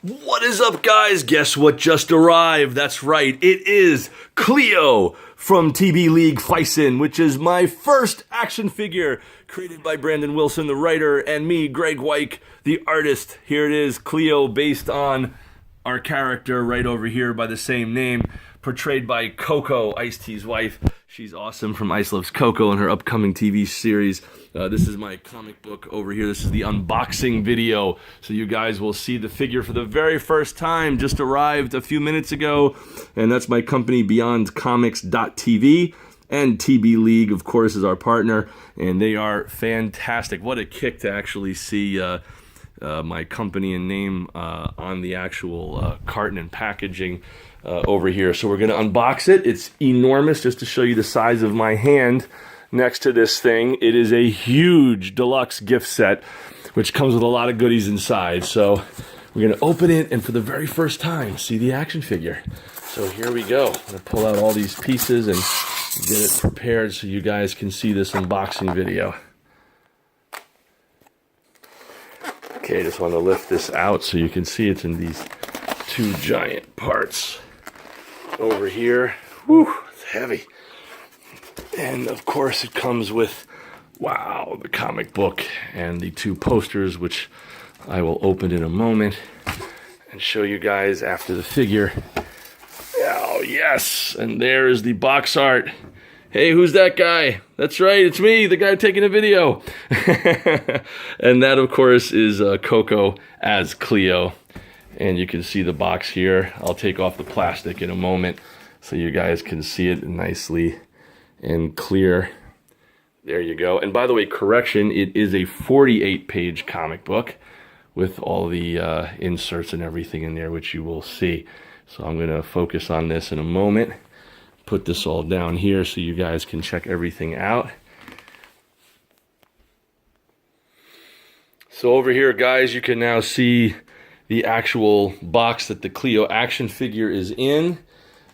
What is up, guys? Guess what just arrived? That's right, it is Cleo from TBLeague Phicen, which is my first action figure created by Brandon Wilson, the writer, and me, Graig, Weich, the artist. Here it is, Cleo, based on our character right over here by the same name, portrayed by Coco, Ice-T's wife. She's awesome from Loves Coco and her upcoming TV series. This is my comic book over here. This is the unboxing video. So you guys will see the figure for the very first time. Just arrived a few minutes ago. And that's my company, BeyondComics.tv. And TBLeague, of course, is our partner. And they are fantastic. What a kick to actually see my company and name on the actual carton and packaging over here. So we're going to unbox it. It's enormous, just to show you the size of my hand next to this thing. It is a huge deluxe gift set, which comes with a lot of goodies inside. So we're going to open it and for the very first time see the action figure. So here we go. I'm going to pull out all these pieces and get it prepared so you guys can see this unboxing video. Okay, I just want to lift this out so you can see it's in these two giant parts over here. Whew, it's heavy. And of course it comes with, wow, the comic book and the two posters, which I will open in a moment and show you guys after the figure. Oh yes, and there is the box art. Hey, who's that guy? That's right, it's me, the guy taking a video. And that, of course, is Coco as Cleo. And you can see the box here. I'll take off the plastic in a moment so you guys can see it nicely and clear. There you go. And by the way, correction, it is a 48-page comic book with all the inserts and everything in there, which you will see. So I'm going to focus on this in a moment. Put this all down here so you guys can check everything out. So over here, guys, you can now see the actual box that the Cleo action figure is in.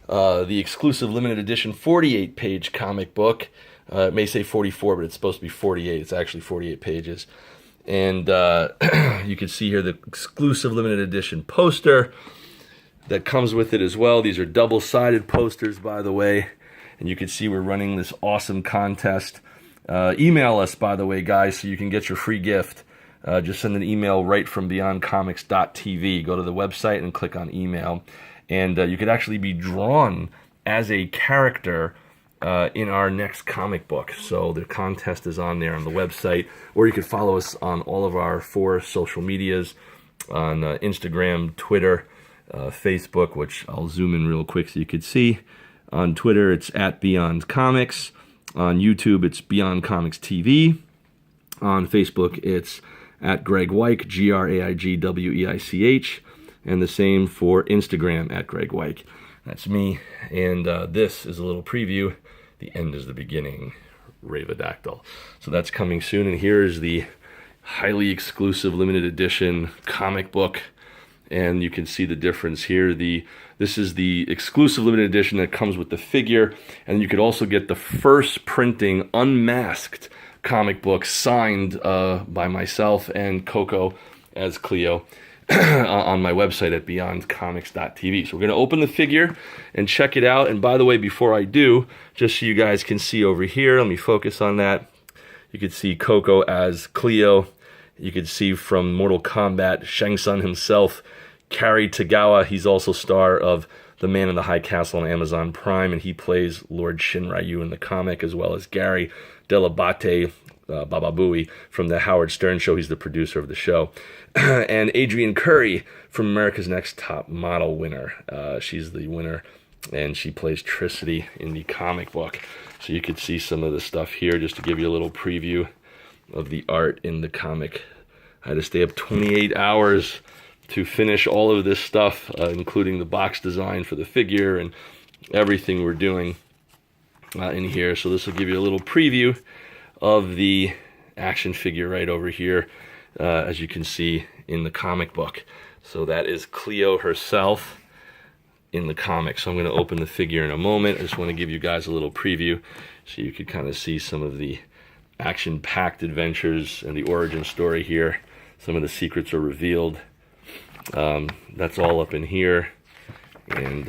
The exclusive limited edition 48-page comic book. It may say 44, but it's supposed to be 48. It's actually 48 pages. And you can see here the exclusive limited edition poster that comes with it as well. These are double-sided posters, by the way. And you can see we're running this awesome contest. Email us, by the way, guys, so you can get your free gift. Just send an email right from beyondcomics.tv. Go to the website and click on email. And you could actually be drawn as a character in our next comic book. So the contest is on there on the website. Or you could follow us on all of our 4 social medias, on Instagram, Twitter, Facebook, which I'll zoom in real quick so you could see. On Twitter, it's @BeyondComics. On YouTube, it's BeyondComics.tv. On Facebook, it's @Graig Weich, GraigWeich, and the same for Instagram @Graig Weich. That's me, and this is a little preview. The end is the beginning. Ravedactyl. So that's coming soon, and here is the highly exclusive limited edition comic book, and you can see the difference here. This is the exclusive limited edition that comes with the figure, and you could also get the first printing unmasked comic book signed by myself and Coco as Cleo on my website at beyondcomics.tv. So we're going to open the figure and check it out. And by the way, before I do, just so you guys can see over here, let me focus on that. You can see Coco as Cleo. You can see from Mortal Kombat, Shang Tsung himself, Cary Tagawa. He's also star of The Man in the High Castle on Amazon Prime, and he plays Lord Shinryu in the comic, as well as Gary Delabate Bababooey from the Howard Stern Show. He's the producer of the show. And Adrienne Curry from America's Next Top Model winner. She's the winner, and she plays Tricity in the comic book. So you could see some of the stuff here just to give you a little preview of the art in the comic. I had to stay up 28 hours to finish all of this stuff, including the box design for the figure and everything we're doing in here. So this will give you a little preview of the action figure right over here, as you can see in the comic book. So that is Cleo herself in the comic. So I'm going to open the figure in a moment. I just want to give you guys a little preview so you could kind of see some of the action-packed adventures and the origin story here. Some of the secrets are revealed. That's all up in here. And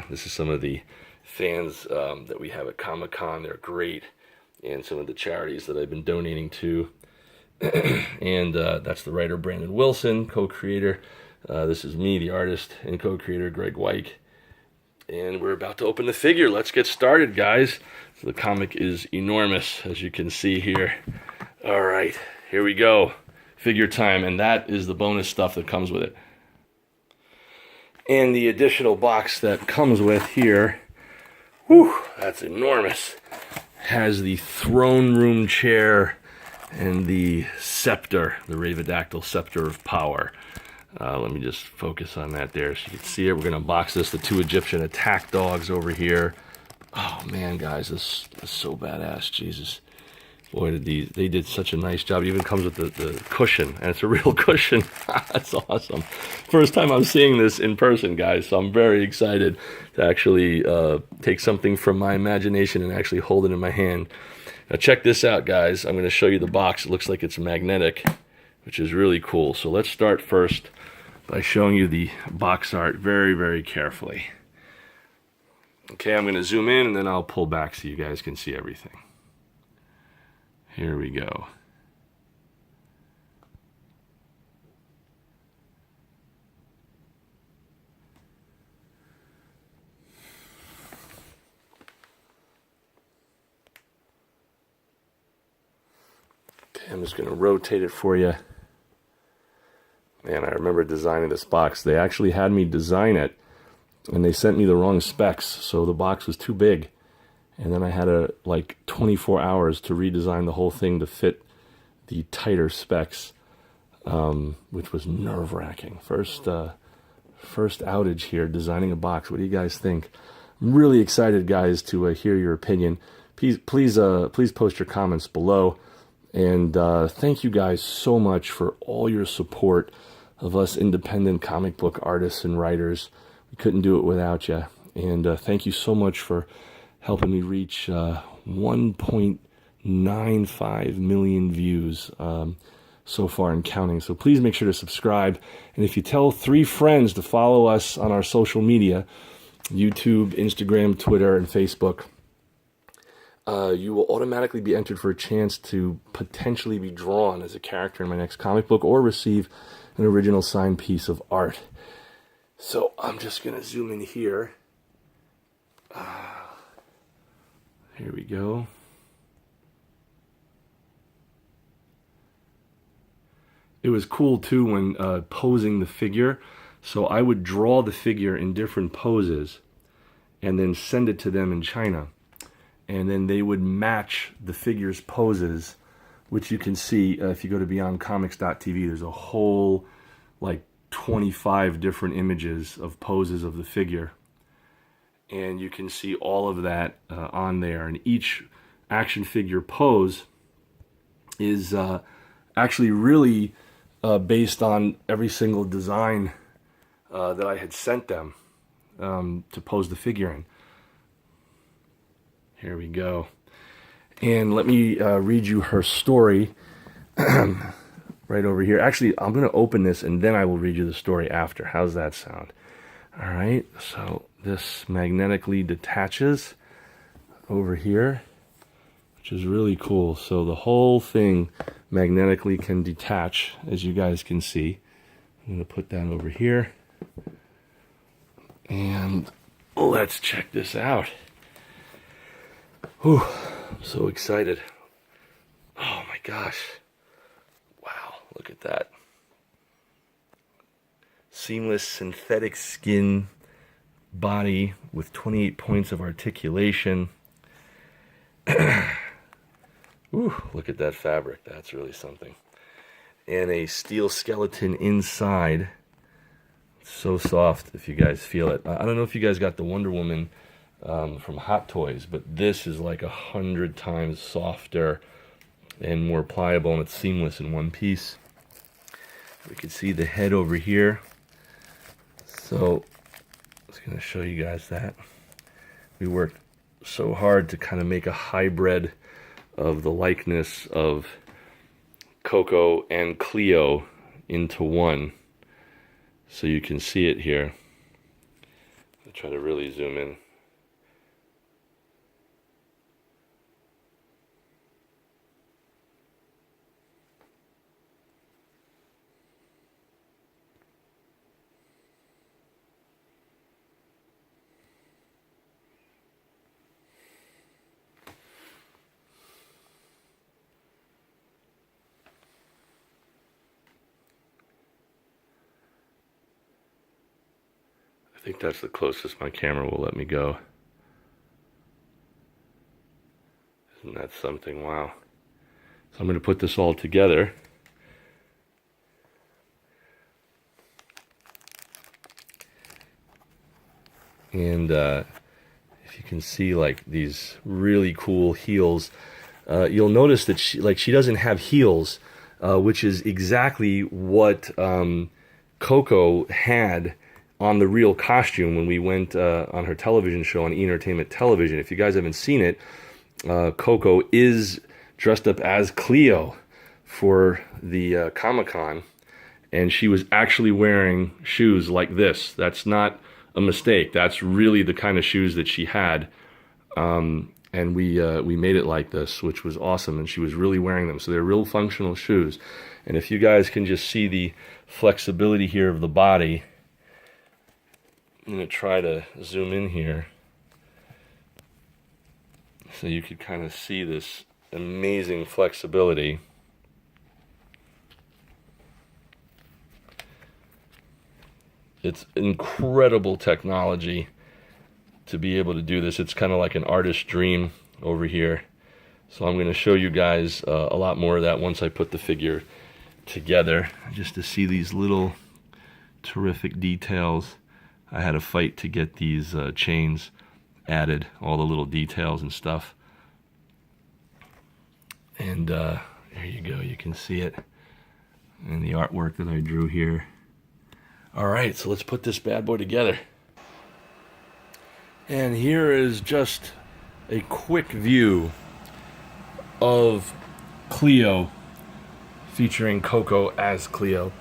this is some of the fans that we have at Comic-Con. They're great. And some of the charities that I've been donating to. And that's the writer Brandon Wilson, co-creator. This is me, the artist and co-creator Greg Weich. And we're about to open the figure. Let's get started, guys. So the comic is enormous, as you can see here. All right, here we go. Figure time, and that is the bonus stuff that comes with it. And the additional box that comes with here, whew, that's enormous, has the throne room chair and the scepter, the Ravedactyl-Scepter of power. Let me just focus on that there so you can see it. We're going to unbox this. The 2 Egyptian attack dogs over here. Oh, man, guys, this is so badass. Jesus. Boy, they did such a nice job. It even comes with the cushion, and it's a real cushion. That's awesome. First time I'm seeing this in person, guys, so I'm very excited to actually take something from my imagination and actually hold it in my hand. Now, check this out, guys. I'm going to show you the box. It looks like it's magnetic, which is really cool. So let's start first by showing you the box art very, very carefully. Okay, I'm going to zoom in, and then I'll pull back so you guys can see everything. Here we go. Okay, I'm just going to rotate it for you. Man, I remember designing this box. They actually had me design it, and they sent me the wrong specs, so the box was too big. And then I had like 24 hours to redesign the whole thing to fit the tighter specs, which was nerve-wracking. First outage here, designing a box. What do you guys think? I'm really excited, guys, to hear your opinion. Please post your comments below. And thank you guys so much for all your support of us independent comic book artists and writers. We couldn't do it without you. And thank you so much for helping me reach 1.95 million views so far and counting. So please make sure to subscribe. And if you tell 3 friends to follow us on our social media, YouTube, Instagram, Twitter, and Facebook, you will automatically be entered for a chance to potentially be drawn as a character in my next comic book or receive an original signed piece of art. So I'm just going to zoom in here. Here we go. It was cool too when posing the figure. So I would draw the figure in different poses and then send it to them in China. And then they would match the figure's poses, which you can see if you go to beyondcomics.tv. There's a whole like 25 different images of poses of the figure. And you can see all of that on there. And each action figure pose is actually really based on every single design that I had sent them to pose the figure in. Here we go. And let me read you her story right over here. Actually, I'm going to open this and then I will read you the story after. How's that sound? All right, so this magnetically detaches over here, which is really cool. So the whole thing magnetically can detach, as you guys can see. I'm going to put that over here. And let's check this out. Whew, I'm so excited. Oh my gosh. Wow, look at that. Seamless synthetic skin body with 28 points of articulation. Ooh, look at that fabric. That's really something. And a steel skeleton inside. So soft if you guys feel it. I don't know if you guys got the Wonder Woman from Hot Toys, but this is like 100 times softer and more pliable, and it's seamless in one piece. We can see the head over here. So I was going to show you guys that. We worked so hard to kind of make a hybrid of the likeness of Coco and Cleo into one. so you can see it here. I'll try to really zoom in. I think that's the closest my camera will let me go. Isn't that something? Wow. So I'm going to put this all together. And if you can see like these really cool heels, you'll notice that she doesn't have heels, which is exactly what Coco had on the real costume when we went on her television show on Entertainment Television. If you guys haven't seen it, Coco is dressed up as Cleo for the Comic-Con, and she was actually wearing shoes like this. That's not a mistake. That's really the kind of shoes that she had, and we made it like this, which was awesome, and she was really wearing them. So they're real functional shoes. And if you guys can just see the flexibility here of the body, I'm going to try to zoom in here so you could kind of see this amazing flexibility. It's incredible technology to be able to do this. It's kind of like an artist's dream over here. So I'm going to show you guys a lot more of that once I put the figure together, just to see these little terrific details. I had a fight to get these chains added, all the little details and stuff. And there you go, you can see it in the artwork that I drew here. All right, so let's put this bad boy together. And here is just a quick view of Cleo featuring Coco as Cleo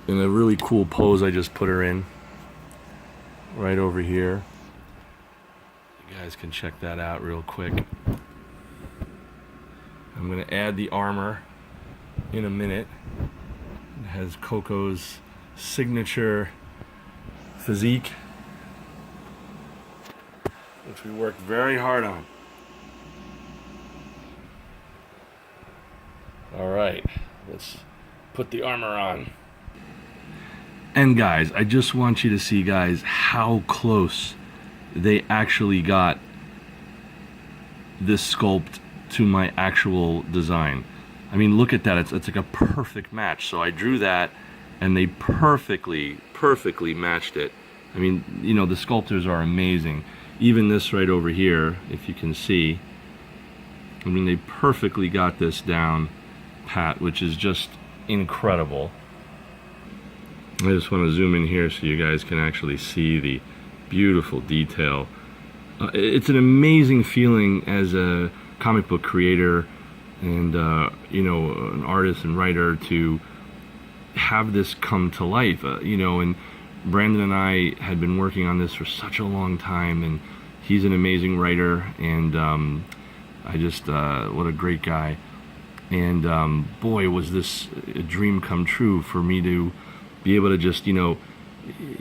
in a really cool pose I just put her in right over here. You guys can check that out real quick. I'm going to add the armor in a minute. It has Coco's signature physique, which we worked very hard on. All right, let's put the armor on. And guys, I just want you to see, guys, how close they actually got this sculpt to my actual design. I mean, look at that. It's like a perfect match. So I drew that, and they perfectly matched it. I mean, you know, the sculptors are amazing. Even this right over here, if you can see, I mean, they perfectly got this down pat, which is just incredible. I just want to zoom in here so you guys can actually see the beautiful detail. It's an amazing feeling as a comic book creator and you know, an artist and writer to have this come to life. You know, and Brandon and I had been working on this for such a long time, and he's an amazing writer, and I just what a great guy. And boy, was this a dream come true for me to be able to just, you know,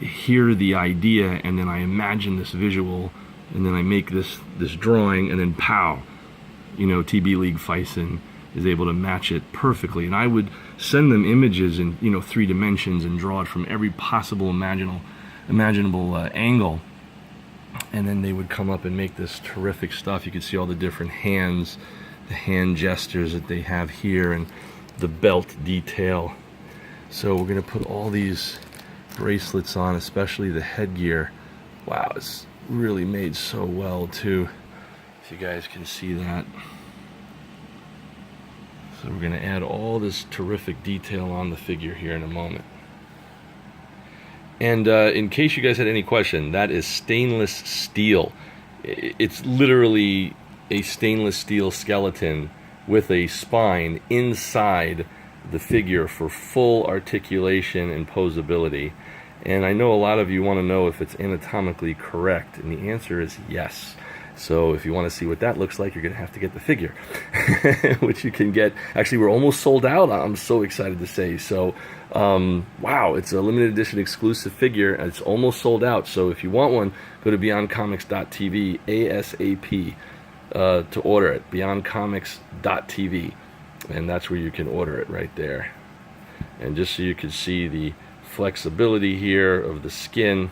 hear the idea, and then I imagine this visual, and then I make this drawing, and then pow, you know, TBLeague Phicen is able to match it perfectly. And I would send them images in, you know, 3 dimensions and draw it from every possible imaginable angle, and then they would come up and make this terrific stuff. You could see all the different hands, the hand gestures that they have here, and the belt detail. So we're going to put all these bracelets on, especially the headgear. Wow, it's really made so well too, if you guys can see that. So we're going to add all this terrific detail on the figure here in a moment. And in case you guys had any question, that is stainless steel. It's literally a stainless steel skeleton with a spine inside the figure for full articulation and posability. And I know a lot of you want to know if it's anatomically correct, and the answer is yes. So if you want to see what that looks like, you're going to have to get the figure, which you can get. Actually, we're almost sold out, I'm so excited to say. So, wow, it's a limited edition exclusive figure, and it's almost sold out. So if you want one, go to beyondcomics.tv ASAP to order it, beyondcomics.tv, and that's where you can order it right there. And just so you can see the flexibility here of the skin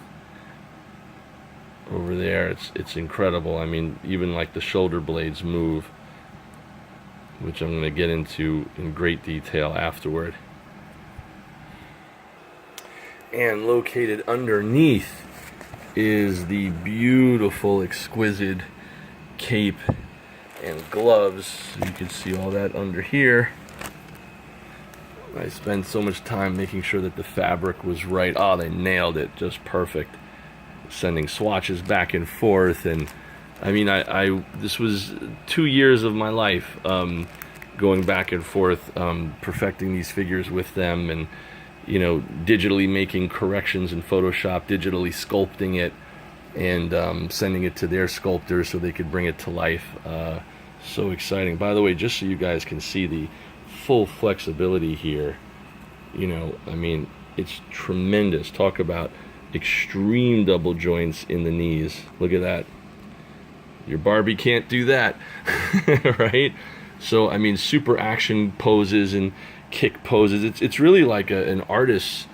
over there, it's incredible. I mean, even like the shoulder blades move, which I'm going to get into in great detail afterward. And located underneath is the beautiful, exquisite cape and gloves. So you can see all that under here. I spent so much time making sure that the fabric was right. Oh, they nailed it, just perfect. Sending swatches back and forth, and I mean, this was 2 years of my life, going back and forth, perfecting these figures with them, and you know, digitally making corrections in Photoshop, digitally sculpting it, and sending it to their sculptors so they could bring it to life. So exciting. By the way, just so you guys can see the full flexibility here, you know, I mean, it's tremendous. Talk about extreme double joints in the knees. Look at that. Your Barbie can't do that. Right? So I mean, super action poses and kick poses. It's really like an artist's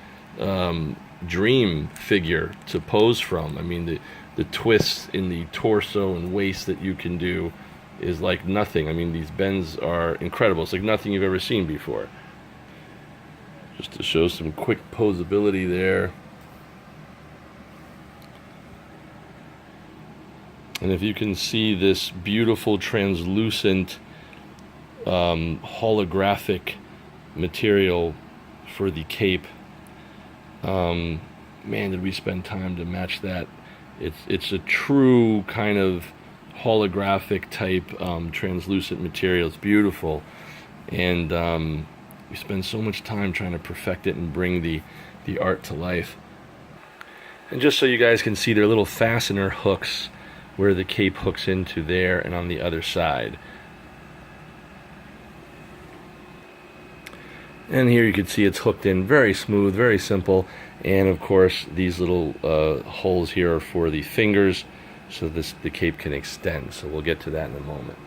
dream figure to pose from. I mean, the twists in the torso and waist that you can do is like nothing. I mean, these bends are incredible. It's like nothing you've ever seen before. Just to show some quick posability there. And if you can see this beautiful translucent holographic material for the cape, man, did we spend time to match that. It's a true kind of holographic type translucent material. It's beautiful, and we spend so much time trying to perfect it and bring the art to life. And just so you guys can see, their little fastener hooks where the cape hooks into there and on the other side. And here you can see it's hooked in very smooth, very simple. And of course, these little holes here are for the fingers, so the cape can extend. So we'll get to that in a moment.